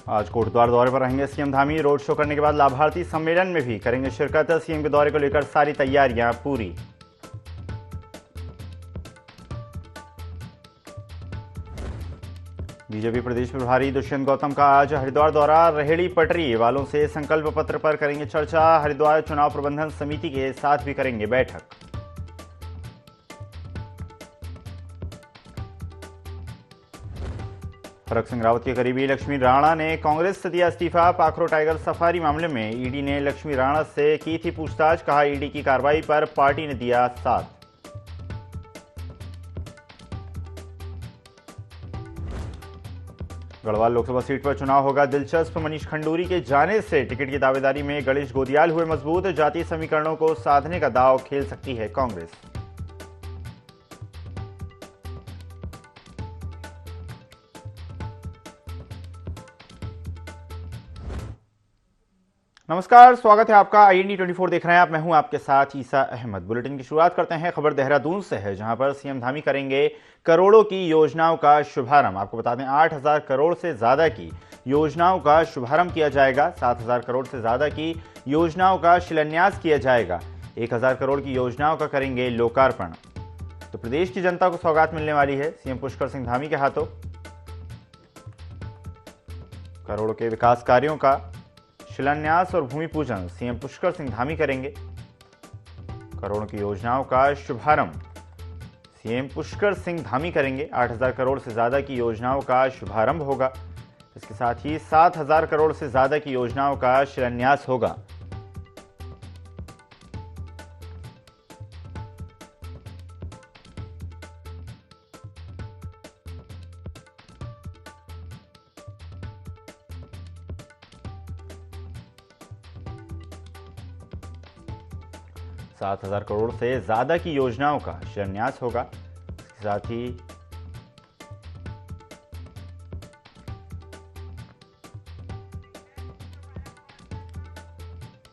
आज कोटद्वार दौरे पर रहेंगे सीएम धामी। रोड शो करने के बाद लाभार्थी सम्मेलन में भी करेंगे शिरकत। सीएम के दौरे को लेकर सारी तैयारियां पूरी। बीजेपी प्रदेश प्रभारी दुष्यंत गौतम का आज हरिद्वार दौरा। रेहड़ी पटरी वालों से संकल्प पत्र पर करेंगे चर्चा। हरिद्वार चुनाव प्रबंधन समिति के साथ भी करेंगे बैठक। फर्रुख सिंह रावत के करीबी लक्ष्मी राणा ने कांग्रेस से दिया इस्तीफा। पाखरो टाइगर सफारी मामले में ईडी ने लक्ष्मी राणा से की थी पूछताछ। कहा, ईडी की कार्रवाई पर पार्टी ने दिया साथ। गढ़वाल लोकसभा सीट पर चुनाव होगा दिलचस्प। मनीष खंडूरी के जाने से टिकट की दावेदारी में गणेश गोदियाल हुए मजबूत। जातीय समीकरणों को साधने का दांव खेल सकती है कांग्रेस। नमस्कार, स्वागत है आपका। IND 24 देख रहे हैं आप। मैं हूं आपके साथ ईसा अहमद। बुलेटिन की शुरुआत करते हैं। खबर देहरादून से है, जहां पर सीएम धामी करेंगे करोड़ों की योजनाओं का शुभारंभ। आपको बता दें, 8,000 करोड़ से ज्यादा की योजनाओं का शुभारंभ किया जाएगा। 7,000 करोड़ से ज्यादा की योजनाओं का शिलान्यास किया जाएगा। 1,000 करोड़ की योजनाओं का करेंगे लोकार्पण। तो प्रदेश की जनता को सौगात मिलने वाली है सीएम पुष्कर सिंह धामी के हाथों। करोड़ों के विकास कार्यों का शिलान्यास और भूमि पूजन सीएम पुष्कर सिंह धामी करेंगे। करोड़ों की योजनाओं का शुभारंभ सीएम पुष्कर सिंह धामी करेंगे। 8,000 करोड़ से ज्यादा की योजनाओं का शुभारंभ होगा। इसके साथ ही 7,000 करोड़ से ज्यादा की योजनाओं का शिलान्यास होगा। सात 7,000 करोड़ से ज्यादा की योजनाओं का शिलान्यास होगा। इसके साथ ही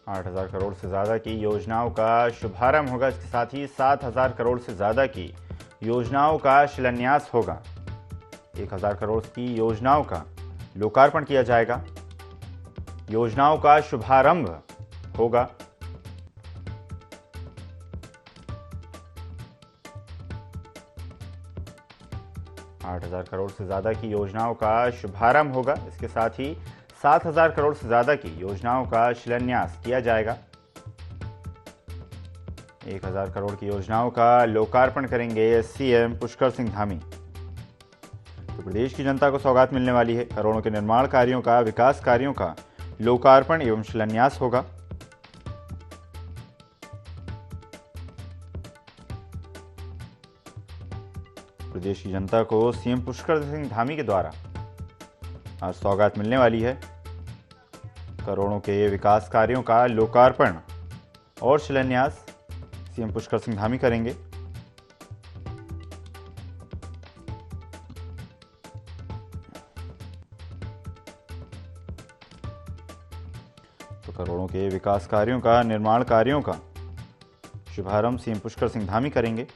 8,000 करोड़ से ज्यादा की योजनाओं का शुभारंभ होगा। इसके साथ ही 7,000 करोड़ से ज्यादा की योजनाओं का शिलान्यास होगा। 1,000 करोड़ की योजनाओं का लोकार्पण किया जाएगा। योजनाओं का शुभारंभ होगा। 8,000 करोड़ से ज्यादा की योजनाओं का शुभारंभ होगा। इसके साथ ही 7,000 करोड़ से ज्यादा की योजनाओं का शिलान्यास किया जाएगा। 1,000 करोड़ की योजनाओं का लोकार्पण करेंगे सीएम पुष्कर सिंह धामी। तो प्रदेश की जनता को सौगात मिलने वाली है। करोड़ों के निर्माण कार्यों का, विकास कार्यों का लोकार्पण एवं शिलान्यास होगा। प्रदेश की जनता को सीएम पुष्कर सिंह धामी के द्वारा आज सौगात मिलने वाली है। करोड़ों के विकास कार्यों का लोकार्पण और शिलान्यास सीएम पुष्कर सिंह धामी करेंगे। तो करोड़ों के विकास कार्यों का, निर्माण कार्यों का शुभारंभ सीएम पुष्कर सिंह धामी करेंगे।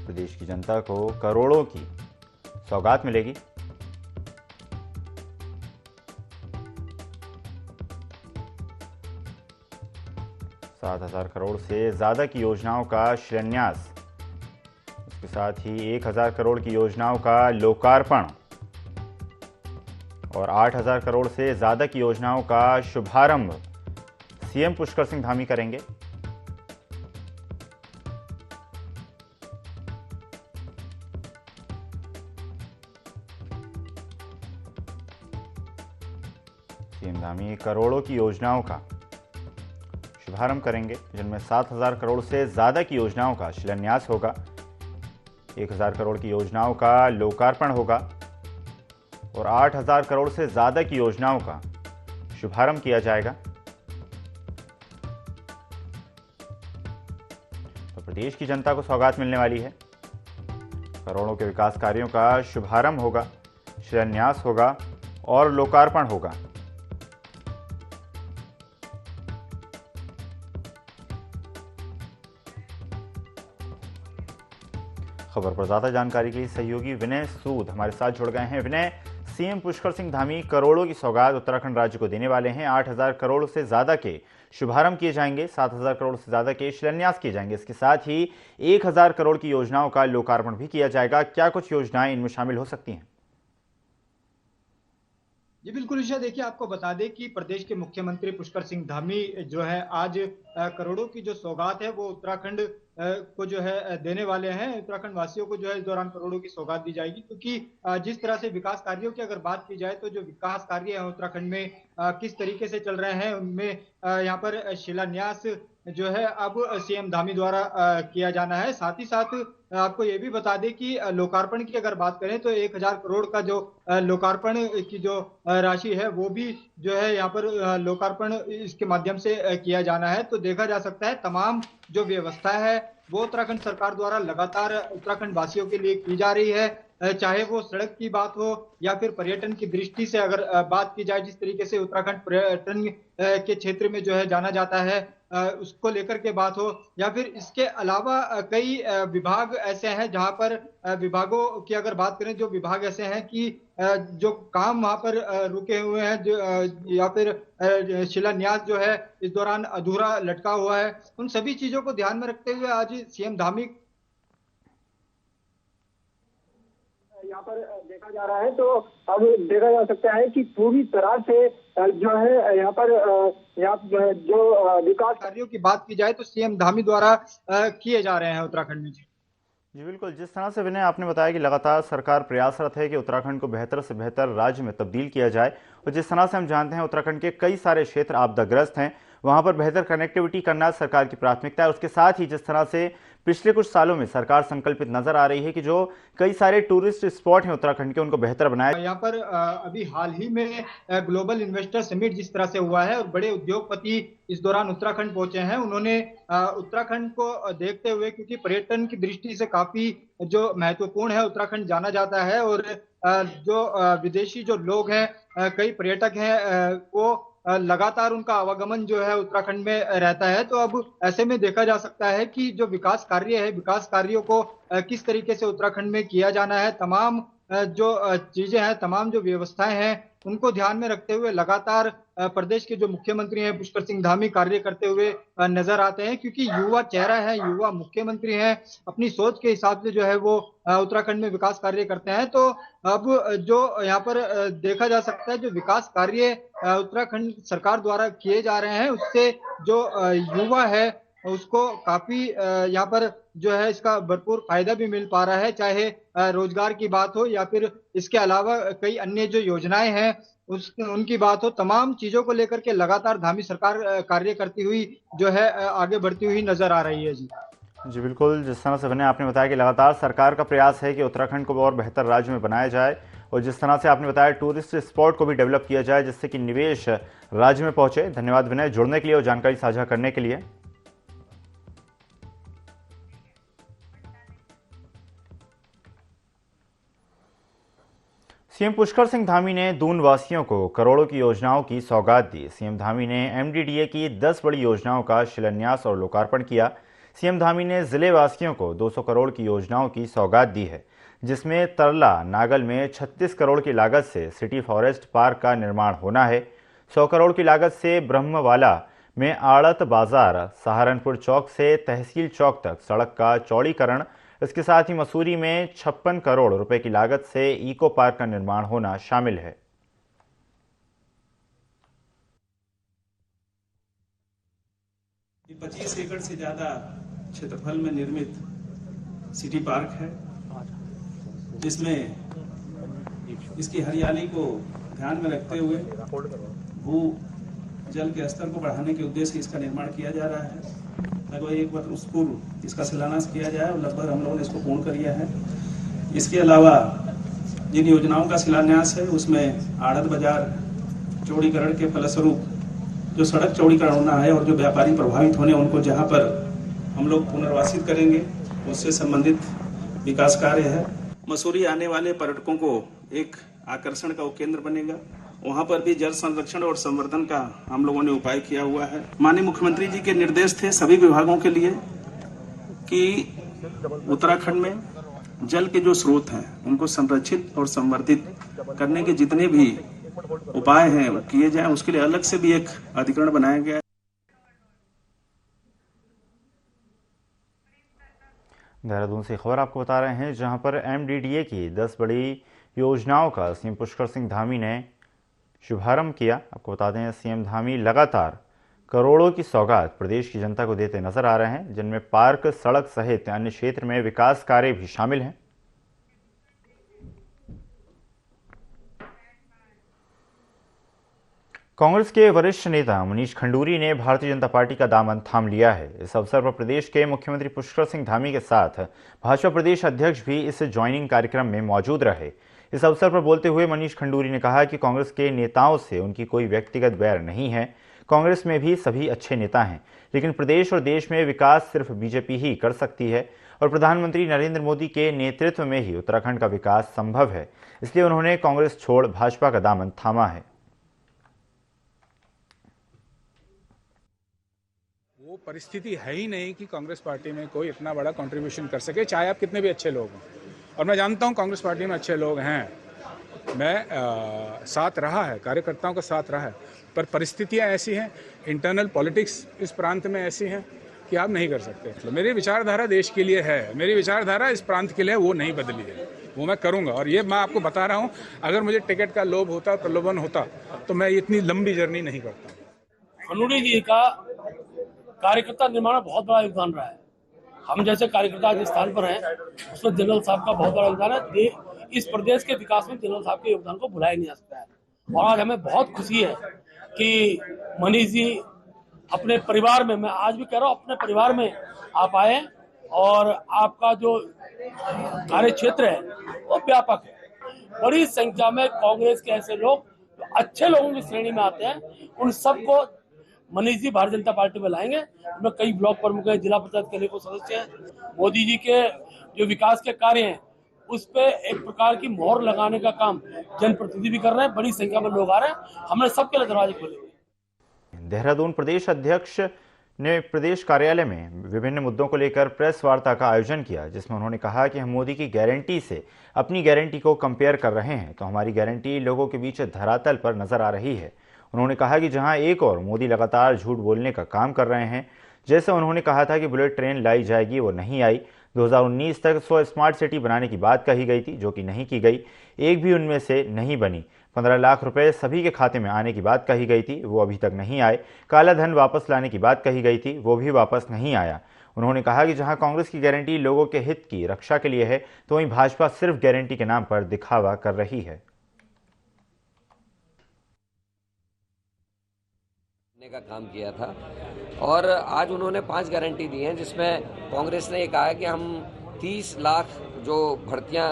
प्रदेश की जनता को करोड़ों की सौगात मिलेगी। सात 7,000 करोड़ से ज्यादा की योजनाओं का शिलान्यास, इसके साथ ही 1,000 करोड़ की योजनाओं का लोकार्पण और 8,000 करोड़ से ज्यादा की योजनाओं का शुभारंभ सीएम पुष्कर सिंह धामी करेंगे। सीएम धामी करोड़ों की योजनाओं का शुभारंभ करेंगे, जिनमें 7,000 करोड़ से ज्यादा की योजनाओं का शिलान्यास होगा। 1,000 करोड़ की योजनाओं का लोकार्पण होगा और 8,000 करोड़ से ज्यादा की योजनाओं का शुभारंभ किया जाएगा। तो प्रदेश की जनता को सौगात मिलने वाली है। करोड़ों के विकास कार्यों का शुभारंभ होगा, शिलान्यास होगा और लोकार्पण होगा। खबर पर ज्यादा जानकारी के लिए सहयोगी विनय सूद हमारे साथ जुड़ गए हैं। विनय, सीएम पुष्कर सिंह धामी करोड़ों की सौगात उत्तराखंड राज्य को देने वाले हैं। 8,000 करोड़ से ज्यादा के शुभारंभ किए जाएंगे, 7,000 करोड़ से ज्यादा के शिलान्यास किए जाएंगे। इसके साथ ही 1,000 करोड़ की योजनाओं का लोकार्पण भी किया जाएगा। क्या कुछ योजनाएं इनमें शामिल हो सकती हैं? जी बिल्कुल ईशा, देखिए आपको बता दें कि प्रदेश के मुख्यमंत्री पुष्कर सिंह धामी जो है आज करोड़ों की जो सौगात है वो उत्तराखंड को जो है देने वाले हैं। उत्तराखंड वासियों को जो है इस दौरान करोड़ों की सौगात दी जाएगी, क्योंकि जिस तरह से विकास कार्यों की अगर बात की जाए तो जो विकास कार्य है उत्तराखंड में किस तरीके से चल रहे हैं, उनमें यहाँ पर शिलान्यास जो है अब सीएम धामी द्वारा किया जाना है। साथ ही साथ आपको ये भी बता दें कि लोकार्पण की अगर बात करें तो 1,000 करोड़ का जो लोकार्पण की जो राशि है वो भी जो है यहाँ पर लोकार्पण इसके माध्यम से किया जाना है। तो देखा जा सकता है तमाम जो व्यवस्था है वो उत्तराखंड सरकार द्वारा लगातार उत्तराखंड वासियों के लिए की जा रही है, चाहे वो सड़क की बात हो या फिर पर्यटन की दृष्टि से अगर बात की जाए, जिस तरीके से उत्तराखंड पर्यटन के क्षेत्र में जो है जाना जाता है उसको लेकर के बात हो, या फिर इसके अलावा कई विभाग ऐसे हैं जहां पर विभागों की अगर बात करें, जो विभाग ऐसे हैं कि जो काम वहां पर रुके हुए हैं, जो या फिर शिलान्यास जो है इस दौरान अधूरा लटका हुआ है, उन सभी चीजों को ध्यान में रखते हुए आज सीएम धामी यहाँ पर देखा जा रहा है। तो अब देखा जा सकता है कि पूरी तरह से जो है यहाँ पर जो विकास कार्यों की बात की जाए तो सीएम धामी द्वारा किए जा रहे हैं उत्तराखंड में। जी बिल्कुल, जिस तरह से विनय आपने बताया कि लगातार सरकार प्रयासरत है कि उत्तराखंड को बेहतर से बेहतर राज्य में तब्दील किया जाए, और जिस तरह से हम जानते हैं उत्तराखंड के कई सारे क्षेत्र आपदाग्रस्त हैं, वहां पर बेहतर कनेक्टिविटी करना सरकार की प्राथमिकता है। उसके साथ ही जिस तरह से पिछले कुछ सालों में सरकार संकल्पित नजर आ रही है कि जो कई सारे टूरिस्ट स्पॉट हैं उत्तराखंड के उनको बेहतर बनाया। यहाँ पर अभी हाल ही में ग्लोबल इन्वेस्टर समिट जिस तरह से हुआ है और बड़े उद्योगपति इस दौरान उत्तराखंड पहुंचे हैं, उन्होंने उत्तराखंड को देखते हुए, क्योंकि पर्यटन की दृष्टि से काफी जो महत्वपूर्ण है उत्तराखंड जाना जाता है, और जो विदेशी जो लोग हैं, कई पर्यटक हैं, वो लगातार उनका आवागमन जो है उत्तराखंड में रहता है। तो अब ऐसे में देखा जा सकता है कि जो विकास कार्य है, विकास कार्यों को किस तरीके से उत्तराखंड में किया जाना है, तमाम जो चीजें हैं, तमाम जो व्यवस्थाएं हैं, उनको ध्यान में रखते हुए लगातार प्रदेश के जो मुख्यमंत्री हैं पुष्कर सिंह धामी कार्य करते हुए नजर आते हैं, क्योंकि युवा चेहरा है, युवा मुख्यमंत्री हैं, अपनी सोच के हिसाब से जो है वो उत्तराखंड में विकास कार्य करते हैं। तो अब जो यहाँ पर देखा जा सकता है, जो विकास कार्य उत्तराखंड सरकार द्वारा किए जा रहे हैं, उससे जो युवा है उसको काफी यहाँ पर जो है इसका भरपूर फायदा भी मिल पा रहा है, चाहे रोजगार की बात हो या फिर इसके अलावा कई अन्य जो योजनाएं हैं उनकी बात हो। तमाम चीजों को लेकर के लगातार धामी सरकार कार्य करती हुई जो है आगे बढ़ती हुई नजर आ रही है। जी बिल्कुल, जिस तरह से विनय आपने बताया कि लगातार सरकार का प्रयास है कि उत्तराखंड को और बेहतर राज्य में बनाया जाए, और जिस तरह से आपने बताया टूरिस्ट स्पॉट को भी डेवलप किया जाए जिससे कि निवेश राज्य में पहुंचे। धन्यवाद विनय, जुड़ने के लिए और जानकारी साझा करने के लिए। सीएम पुष्कर सिंह धामी ने दून वासियों को करोड़ों की योजनाओं की सौगात दी। सीएम धामी ने एमडीडीए की 10 बड़ी योजनाओं का शिलान्यास और लोकार्पण किया। सीएम धामी ने जिले वासियों को 200 करोड़ की योजनाओं की सौगात दी है, जिसमें तरला नागल में 36 करोड़ की लागत से सिटी फॉरेस्ट पार्क का निर्माण होना है। 100 करोड़ की लागत से ब्रह्मवाला में आड़त बाजार, सहारनपुर चौक से तहसील चौक तक सड़क का चौड़ीकरण, इसके साथ ही मसूरी में 56 करोड़ रुपए की लागत से इको पार्क का निर्माण होना शामिल है। 25 एकड़ से ज्यादा क्षेत्रफल में निर्मित सिटी पार्क है, जिसमें इसकी हरियाली को ध्यान में रखते हुए भू जल के स्तर को बढ़ाने के उद्देश्य से इसका निर्माण किया जा रहा है। लगभग 1 वर्ष पूर्व इसका शिलान्यास किया जाए और लगभग हम लोगों ने इसको पूर्ण कर लिया है। इसके अलावा जिन योजनाओं का शिलान्यास है उसमें आड़त बाजार चौड़ीकरण के फलस्वरूप जो सड़क चौड़ीकरण होना है और जो व्यापारी प्रभावित होने उनको जहां पर हम लोग पुनर्वासित करेंगे उससे संबंधित विकास कार्य है। मसूरी आने वाले पर्यटकों को एक आकर्षण का केंद्र बनेगा, वहां पर भी जल संरक्षण और संवर्धन का हम लोगों ने उपाय किया हुआ है। माननीय मुख्यमंत्री जी के निर्देश थे सभी विभागों के लिए कि उत्तराखंड में जल के जो स्रोत हैं उनको संरक्षित और संवर्धित करने के जितने भी उपाय हैं वो किए जाएं। उसके लिए अलग से भी एक अधिकरण बनाया गया है। देहरादून से खबर आपको बता रहे हैं, जहां पर MDDA की 10 बड़ी योजनाओं का सीएम पुष्कर सिंह धामी ने शुभारंभ किया। आपको बता दें, सीएम धामी लगातार करोड़ों की सौगात प्रदेश की जनता को देते नजर आ रहे हैं, जिनमें पार्क, सड़क सहित अन्य क्षेत्र में विकास कार्य भी शामिल हैं। कांग्रेस के वरिष्ठ नेता मनीष खंडूरी ने भारतीय जनता पार्टी का दामन थाम लिया है। इस अवसर पर प्रदेश के मुख्यमंत्री पुष्कर सिंह धामी के साथ भाजपा प्रदेश अध्यक्ष भी इस ज्वाइनिंग कार्यक्रम में मौजूद रहे। इस अवसर पर बोलते हुए मनीष खंडूरी ने कहा कि कांग्रेस के नेताओं से उनकी कोई व्यक्तिगत बैर नहीं है। कांग्रेस में भी सभी अच्छे नेता हैं, लेकिन प्रदेश और देश में विकास सिर्फ बीजेपी ही कर सकती है और प्रधानमंत्री नरेंद्र मोदी के नेतृत्व में ही उत्तराखंड का विकास संभव है। इसलिए उन्होंने कांग्रेस छोड़ भाजपा का दामन थामा है। वो परिस्थिति है ही नहीं कि कांग्रेस पार्टी में कोई इतना बड़ा कंट्रीब्यूशन कर सके, चाहे आप कितने भी अच्छे लोग हों। और मैं जानता हूं कांग्रेस पार्टी में अच्छे लोग हैं, मैं साथ रहा है, कार्यकर्ताओं का साथ रहा है, पर परिस्थितियां ऐसी हैं, इंटरनल पॉलिटिक्स इस प्रांत में ऐसी हैं कि आप नहीं कर सकते। तो मेरी विचारधारा देश के लिए है, मेरी विचारधारा इस प्रांत के लिए वो नहीं बदली है, वो मैं करूंगा। और ये मैं आपको बता रहा हूं, अगर मुझे टिकट का लोभ होता, प्रलोभन होता, तो मैं इतनी लंबी जर्नी नहीं करता। खंडूरी जी का कार्यकर्ता निर्माण में बहुत बड़ा योगदान रहा है। हम जैसे कार्यकर्ता जिस स्थान पर हैं, उसमें जनरल साहब का बहुत बड़ा योगदान है। इस प्रदेश के विकास में जनरल साहब के योगदान को भुलाया नहीं जा सकता है। और आज हमें बहुत खुशी है कि मनीष जी अपने परिवार में, मैं आज भी कह रहा हूँ, अपने परिवार में आप आए और आपका जो कार्य क्षेत्र है वो व्यापक है। बड़ी संख्या में कांग्रेस के ऐसे लोग जो अच्छे लोगों की श्रेणी में आते हैं, उन सबको मनीष जी भारतीय जनता पार्टी में लाएंगे। उनमें कई ब्लॉक प्रमुख हैं, जिला पंचायत के लिए सदस्य हैं। मोदी जी के जो विकास के कार्य हैं उस पे एक प्रकार की मोहर लगाने का काम जनप्रतिनिधि भी कर रहे हैं। बड़ी संख्या में लोग आ रहे हैं, हमने सबके लिए दरवाजे खोले हुए। देहरादून प्रदेश अध्यक्ष ने प्रदेश कार्यालय में विभिन्न मुद्दों को लेकर प्रेस वार्ता का आयोजन किया, जिसमें उन्होंने कहा कि हम मोदी की गारंटी से अपनी गारंटी को कंपेयर कर रहे हैं, तो हमारी गारंटी लोगों के बीच धरातल पर नजर आ रही है। उन्होंने कहा कि जहां एक और मोदी लगातार झूठ बोलने का काम कर रहे हैं, जैसे उन्होंने कहा था कि बुलेट ट्रेन लाई जाएगी, वो नहीं आई। 2019 तक 100 स्मार्ट सिटी बनाने की बात कही गई थी, जो कि नहीं की गई, एक भी उनमें से नहीं बनी। 15 लाख रुपए सभी के खाते में आने की बात कही गई थी, वो अभी तक नहीं आए। काला धन वापस लाने की बात कही गई थी, वो भी वापस नहीं आया। उन्होंने कहा कि जहां कांग्रेस की गारंटी लोगों के हित की रक्षा के लिए है, तो वहीं भाजपा सिर्फ गारंटी के नाम पर दिखावा कर रही है। का काम किया था और आज उन्होंने 5 गारंटी दी हैं, जिसमें कांग्रेस ने ये कहा है कि हम 30 लाख जो भर्तियां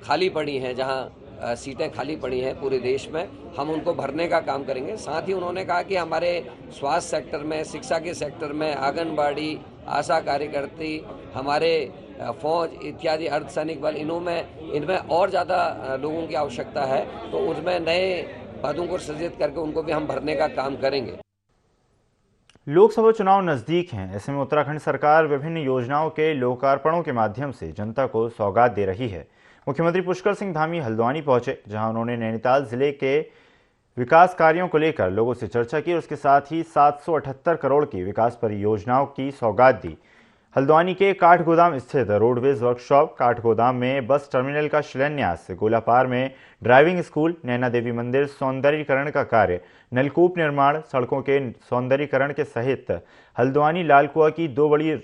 खाली पड़ी हैं, जहां सीटें खाली पड़ी हैं पूरे देश में, हम उनको भरने का काम करेंगे। साथ ही उन्होंने कहा कि हमारे स्वास्थ्य सेक्टर में, शिक्षा के सेक्टर में, आंगनबाड़ी, आशा कार्यकर्ती, हमारे फौज इत्यादि अर्धसैनिक बल, इनमें और ज़्यादा लोगों की आवश्यकता है, तो उसमें नए पदों को सृजित करके उनको भी हम भरने का काम करेंगे। लोकसभा चुनाव नजदीक हैं, ऐसे में उत्तराखंड सरकार विभिन्न योजनाओं के लोकार्पणों के माध्यम से जनता को सौगात दे रही है। मुख्यमंत्री पुष्कर सिंह धामी हल्द्वानी पहुंचे, जहां उन्होंने नैनीताल जिले के विकास कार्यों को लेकर लोगों से चर्चा की और उसके साथ ही 778 करोड़ की विकास परियोजनाओं की सौगात दी। हल्द्वानी के काठगोदाम स्थित रोडवेज वर्कशॉप, काठगोदाम में बस टर्मिनल का शिलान्यास, गोलापार में ड्राइविंग स्कूल, नैना देवी मंदिर सौंदर्यीकरण का कार्य, नलकूप निर्माण, सड़कों के सौंदर्यीकरण के सहित हल्द्वानी लालकुआ की 2 बड़ी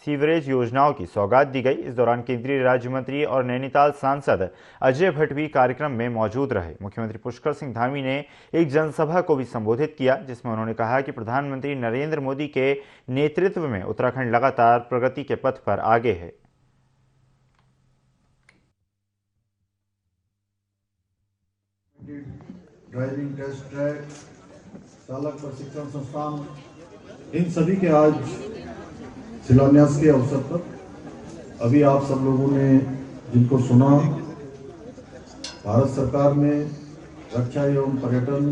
सीवरेज योजनाओं की सौगात दी गई। इस दौरान केंद्रीय राज्य मंत्री और नैनीताल सांसद अजय भट्ट भी कार्यक्रम में मौजूद रहे। मुख्यमंत्री पुष्कर सिंह धामी ने एक जनसभा को भी संबोधित किया, जिसमें उन्होंने कहा कि प्रधानमंत्री नरेंद्र मोदी के नेतृत्व में उत्तराखंड लगातार प्रगति के पथ पर आगे है। ड्राइविंग टेस्ट ट्रैक, चालक प्रशिक्षण संस्थान, इन सभी के आज शिलान्यास के अवसर पर अभी आप सब लोगों ने जिनको सुना, भारत सरकार ने रक्षा एवं पर्यटन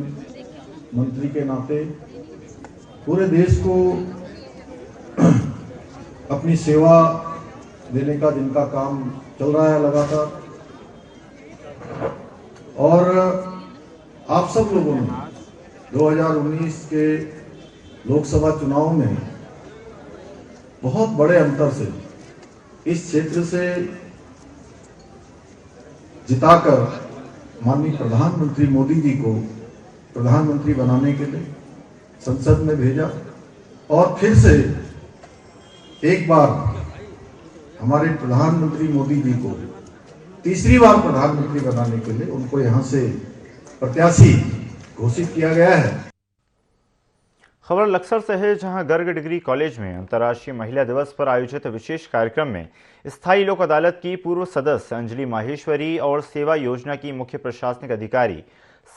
मंत्री के नाते पूरे देश को अपनी सेवा देने का जिनका काम चल रहा है लगातार, और आप सब लोगों ने 2019 के लोकसभा चुनाव में बहुत बड़े अंतर से इस क्षेत्र से जिताकर माननीय प्रधानमंत्री मोदी जी को प्रधानमंत्री बनाने के लिए संसद में भेजा, और फिर से एक बार हमारे प्रधानमंत्री मोदी जी को तीसरी बार प्रधानमंत्री बनाने के लिए उनको यहां से प्रत्याशी घोषित किया गया है। खबर लक्सर से है, जहां गर्ग डिग्री कॉलेज में अंतर्राष्ट्रीय महिला दिवस पर आयोजित विशेष कार्यक्रम में स्थायी लोक अदालत की पूर्व सदस्य अंजलि माहेश्वरी और सेवा योजना की मुख्य प्रशासनिक अधिकारी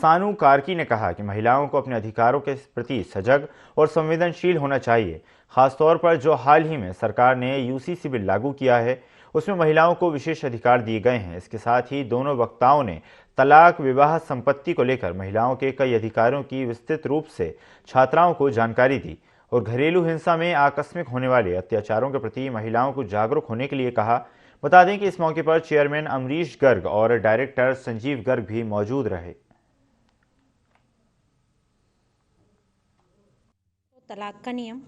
सानू कार्की ने कहा कि महिलाओं को अपने अधिकारों के प्रति सजग और संवेदनशील होना चाहिए। खासतौर पर जो हाल ही में सरकार ने यूसीसी बिल लागू किया है, उसमें महिलाओं को विशेष अधिकार दिए गए हैं। इसके साथ ही दोनों वक्ताओं ने तलाक, विवाह, संपत्ति को लेकर महिलाओं के कई अधिकारों की विस्तृत रूप से छात्राओं को जानकारी दी और घरेलू हिंसा में आकस्मिक होने वाले अत्याचारों के प्रति महिलाओं को जागरूक होने के लिए कहा। बता दें कि इस मौके पर चेयरमैन अमरीश गर्ग और डायरेक्टर संजीव गर्ग भी मौजूद रहे। तलाक का नियम,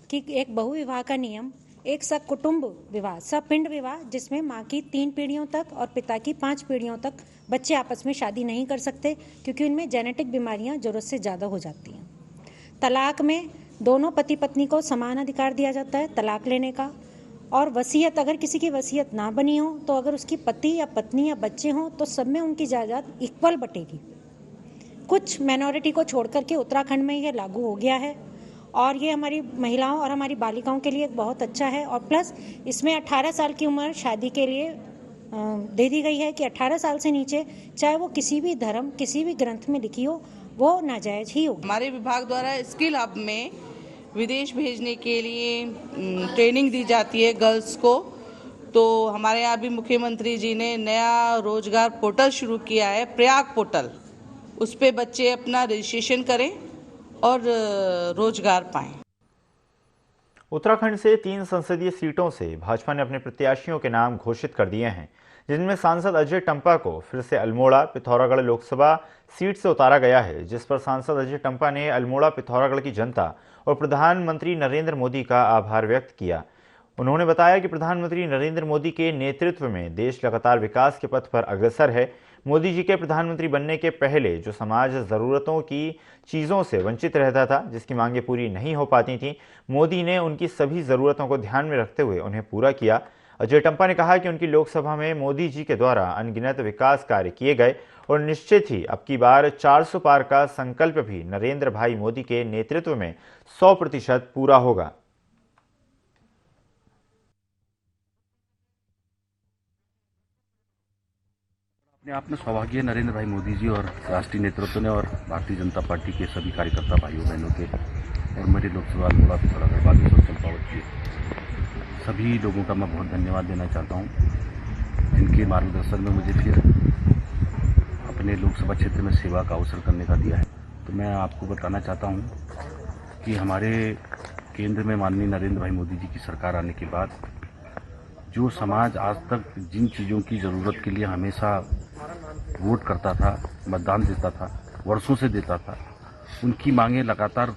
कि एक बहुविवाह का नियम, एक सकुटुंब विवाह, सपिंड विवाह, जिसमें माँ की 3 पीढ़ियों तक और पिता की 5 पीढ़ियों तक बच्चे आपस में शादी नहीं कर सकते, क्योंकि उनमें जेनेटिक बीमारियां जरूरत से ज़्यादा हो जाती हैं। तलाक में दोनों पति पत्नी को समान अधिकार दिया जाता है तलाक लेने का। और वसीयत, अगर किसी की वसीयत ना बनी हो तो अगर उसकी पति या पत्नी या बच्चे हों तो सब में उनकी जायदाद इक्वल बटेगी। कुछ माइनॉरिटी को छोड़ करके उत्तराखंड में ये लागू हो गया है और ये हमारी महिलाओं और हमारी बालिकाओं के लिए बहुत अच्छा है। और प्लस इसमें 18 साल की उम्र शादी के लिए दे दी गई है कि 18 साल से नीचे चाहे वो किसी भी धर्म, किसी भी ग्रंथ में लिखी हो, वो नाजायज ही हो। हमारे विभाग द्वारा स्किल हब में विदेश भेजने के लिए ट्रेनिंग दी जाती है गर्ल्स को। तो हमारे यहाँ भी मुख्यमंत्री जी ने नया रोजगार पोर्टल शुरू किया है, प्रयाग पोर्टल। उस पे बच्चे अपना रजिस्ट्रेशन करें और रोजगार पाएं। उत्तराखंड से 3 संसदीय सीटों से भाजपा ने अपने प्रत्याशियों के नाम घोषित कर दिए हैं, जिनमें सांसद अजय टम्पा को फिर से अल्मोड़ा पिथौरागढ़ लोकसभा सीट से उतारा गया है, जिस पर सांसद अजय टम्पा ने अल्मोड़ा पिथौरागढ़ की जनता और प्रधानमंत्री नरेंद्र मोदी का आभार व्यक्त किया। उन्होंने बताया कि प्रधानमंत्री नरेंद्र मोदी के नेतृत्व में देश लगातार विकास के पथ पर अग्रसर है। मोदी जी के प्रधानमंत्री बनने के पहले जो समाज ज़रूरतों की चीज़ों से वंचित रहता था, जिसकी मांगें पूरी नहीं हो पाती थीं, मोदी ने उनकी सभी ज़रूरतों को ध्यान में रखते हुए उन्हें पूरा किया। अजय टम्पा ने कहा कि उनकी लोकसभा में मोदी जी के द्वारा अनगिनत विकास कार्य किए गए और निश्चित ही अब की बार 400 पार का संकल्प भी नरेंद्र भाई मोदी के नेतृत्व में 100% पूरा होगा। अपने आप में सौभाग्य नरेंद्र भाई मोदी जी और राष्ट्रीय नेतृत्व ने और भारतीय जनता पार्टी के सभी कार्यकर्ता भाइयों बहनों के और मेरे लोकसभा अल्मोड़ा पिथौरागढ़ बागेश्वर चंपावत के सभी लोगों का मैं बहुत धन्यवाद देना चाहता हूं, जिनके मार्गदर्शन में मुझे फिर अपने लोकसभा क्षेत्र में सेवा का अवसर करने का दिया है। तो मैं आपको बताना चाहता हूं कि हमारे केंद्र में माननीय नरेंद्र भाई मोदी जी की सरकार आने के बाद जो समाज आज तक जिन चीज़ों की ज़रूरत के लिए हमेशा वोट करता था, मतदान देता था, वर्षों से देता था, उनकी मांगें लगातार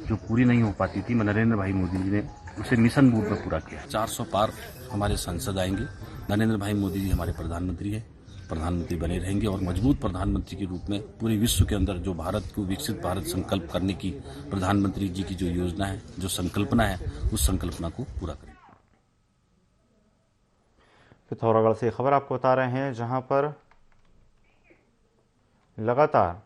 जो पूरी नहीं हो पाती थी, नरेंद्र भाई मोदी जी ने उसे मिशन मोड पर पूरा किया। 400 पार हमारे सांसद आएंगे। नरेंद्र भाई मोदी जी हमारे प्रधानमंत्री हैं, प्रधानमंत्री बने रहेंगे और मजबूत प्रधानमंत्री के रूप में पूरे विश्व के अंदर जो भारत को विकसित भारत संकल्प करने की प्रधानमंत्री जी की जो योजना है, जो संकल्पना है, उस संकल्पना को पूरा करेंगे। पिथौरागढ़ से खबर आपको बता रहे हैं, जहां पर लगातार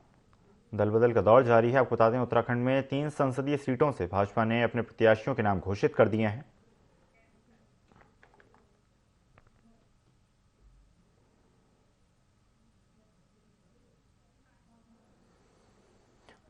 दल बदल का दौर जारी है। आपको बता दें, उत्तराखंड में 3 संसदीय सीटों से भाजपा ने अपने प्रत्याशियों के नाम घोषित कर दिए हैं।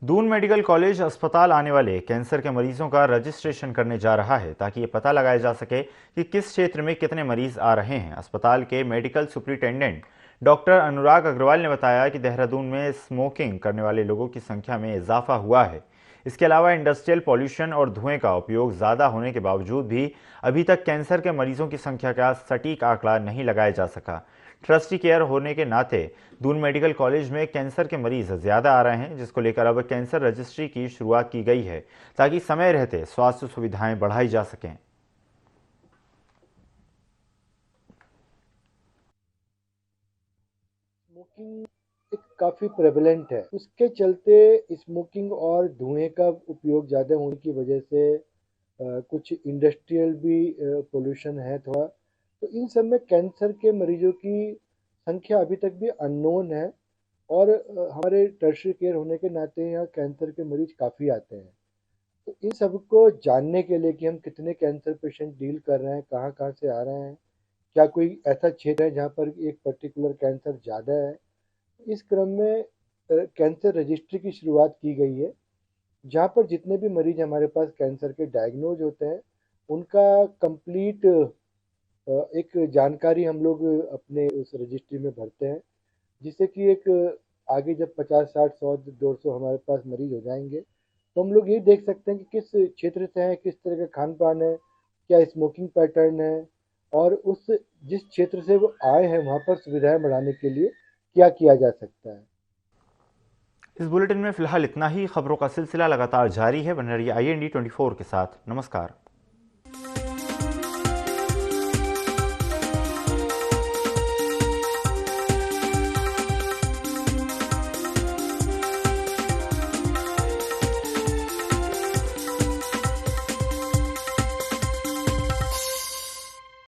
दून मेडिकल कॉलेज अस्पताल आने वाले कैंसर के मरीजों का रजिस्ट्रेशन करने जा रहा है, ताकि ये पता लगाया जा सके कि किस क्षेत्र में कितने मरीज आ रहे हैं। अस्पताल के मेडिकल सुपरिटेंडेंट डॉक्टर अनुराग अग्रवाल ने बताया कि देहरादून में स्मोकिंग करने वाले लोगों की संख्या में इजाफा हुआ है। इसके अलावा इंडस्ट्रियल पॉल्यूशन और धुएं का उपयोग ज़्यादा होने के बावजूद भी अभी तक कैंसर के मरीजों की संख्या का सटीक आंकड़ा नहीं लगाया जा सका। ट्रस्टी केयर होने के नाते दून मेडिकल कॉलेज में कैंसर के मरीज ज़्यादा आ रहे हैं, जिसको लेकर अब कैंसर रजिस्ट्री की शुरुआत की गई है ताकि समय रहते स्वास्थ्य सुविधाएं बढ़ाई जा सकें। स्मोकिंग एक काफ़ी प्रेवलेंट है, उसके चलते स्मोकिंग और धुएं का उपयोग ज़्यादा होने की वजह से कुछ इंडस्ट्रियल भी पोल्यूशन है थोड़ा, तो इन सब में कैंसर के मरीजों की संख्या अभी तक भी अननोन है। और हमारे टर्शरी केयर होने के नाते यहाँ कैंसर के मरीज काफ़ी आते हैं। तो इन सब को जानने के लिए कि हम कितने कैंसर पेशेंट डील कर रहे हैं, कहाँ कहाँ से आ रहे हैं, क्या कोई ऐसा क्षेत्र है जहाँ पर एक पर्टिकुलर कैंसर ज़्यादा है, इस क्रम में कैंसर रजिस्ट्री की शुरुआत की गई है, जहाँ पर जितने भी मरीज हमारे पास कैंसर के डायग्नोज होते हैं उनका कंप्लीट एक जानकारी हम लोग अपने उस रजिस्ट्री में भरते हैं, जिससे कि एक आगे जब 50, 60, 100, 200 हमारे पास मरीज हो जाएंगे तो हम लोग ये देख सकते हैं कि किस क्षेत्र से हैं, किस तरह का खान पान है, क्या स्मोकिंग पैटर्न है, और उस जिस क्षेत्र से वो आए हैं वहाँ पर सुविधाएं बढ़ाने के लिए क्या किया जा सकता है। इस बुलेटिन में फिलहाल इतना ही। खबरों का सिलसिला लगातार जारी है। बने रहिए IND 24 के साथ। नमस्कार।